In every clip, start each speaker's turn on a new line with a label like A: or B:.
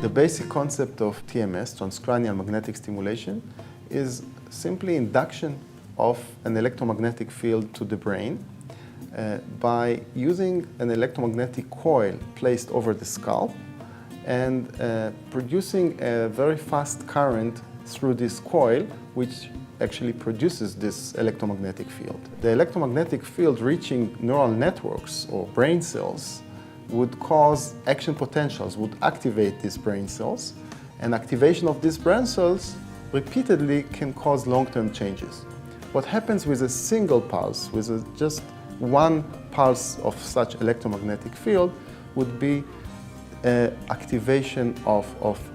A: The basic concept of TMS, transcranial magnetic stimulation, is simply induction of an electromagnetic field to the brain by using an electromagnetic coil placed over the scalp and producing a very fast current through this coil, which actually produces this electromagnetic field. The electromagnetic field reaching neural networks or brain cells would cause action potentials, would activate these brain cells, and activation of these brain cells repeatedly can cause long-term changes. What happens with a single pulse, with just one pulse of such electromagnetic field, would be activation of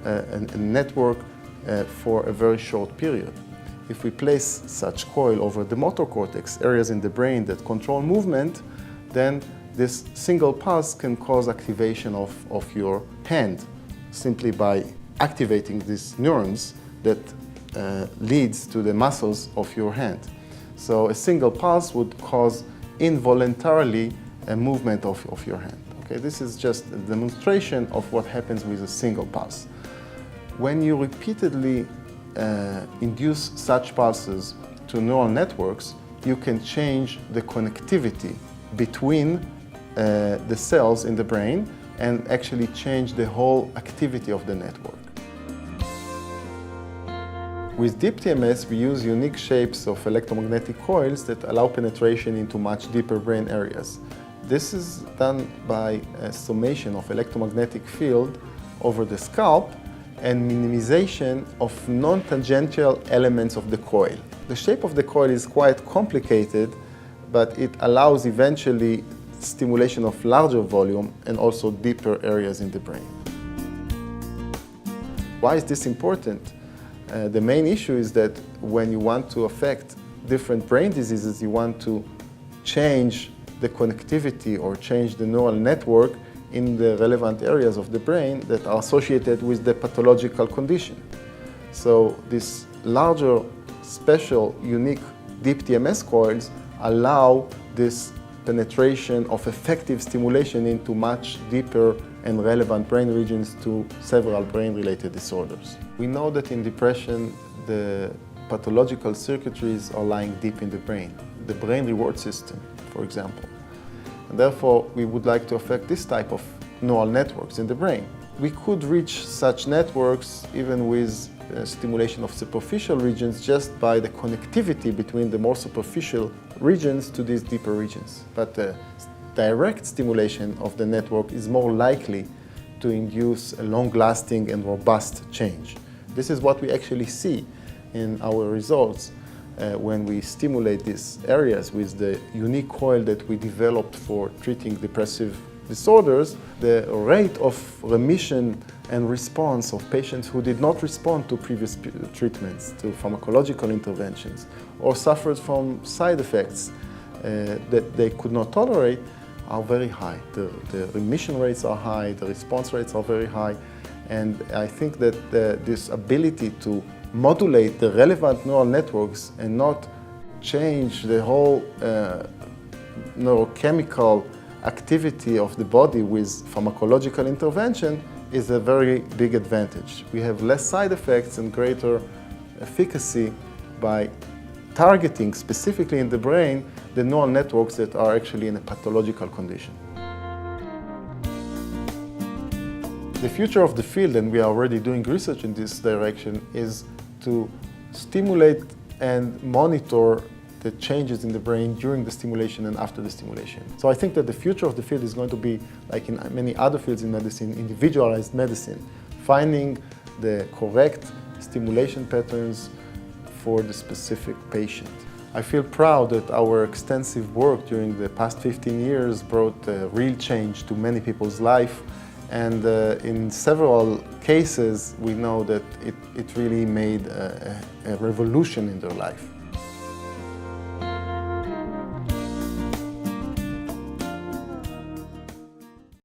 A: a network for a very short period. If we place such coil over the motor cortex, areas in the brain that control movement, then this single pulse can cause activation of your hand simply by activating these neurons that leads to the muscles of your hand. So a single pulse would cause involuntarily a movement of your hand. Okay, this is just a demonstration of what happens with a single pulse. When you repeatedly induce such pulses to neural networks, you can change the connectivity between the cells in the brain and actually change the whole activity of the network. With Deep TMS, we use unique shapes of electromagnetic coils that allow penetration into much deeper brain areas. This is done by a summation of electromagnetic field over the scalp and minimization of non-tangential elements of the coil. The shape of the coil is quite complicated, but it allows eventually stimulation of larger volume and also deeper areas in the brain. Why is this important? The main issue is that when you want to affect different brain diseases, you want to change the connectivity or change the neural network in the relevant areas of the brain that are associated with the pathological condition. So these larger, special, unique Deep TMS coils allow this penetration of effective stimulation into much deeper and relevant brain regions to several brain-related disorders. We know that in depression, the pathological circuitries are lying deep in the brain, the brain reward system, for example. And therefore, we would like to affect this type of neural networks in the brain. We could reach such networks even with stimulation of superficial regions just by the connectivity between the more superficial regions to these deeper regions. But direct stimulation of the network is more likely to induce a long-lasting and robust change. This is what we actually see in our results when we stimulate these areas with the unique coil that we developed for treating depressive disorders. The rate of remission and response of patients who did not respond to previous treatments, to pharmacological interventions, or suffered from side effects that they could not tolerate are very high. The remission rates are high, the response rates are very high, and I think that this ability to modulate the relevant neural networks and not change the whole neurochemical activity of the body with pharmacological intervention is a very big advantage. We have less side effects and greater efficacy by targeting specifically in the brain the neural networks that are actually in a pathological condition. The future of the field, and we are already doing research in this direction, is to stimulate and monitor the changes in the brain during the stimulation and after the stimulation. So I think that the future of the field is going to be, like in many other fields in medicine, individualized medicine, finding the correct stimulation patterns for the specific patient. I feel proud that our extensive work during the past 15 years brought real change to many people's life, and in several cases we know that it really made a revolution in their life.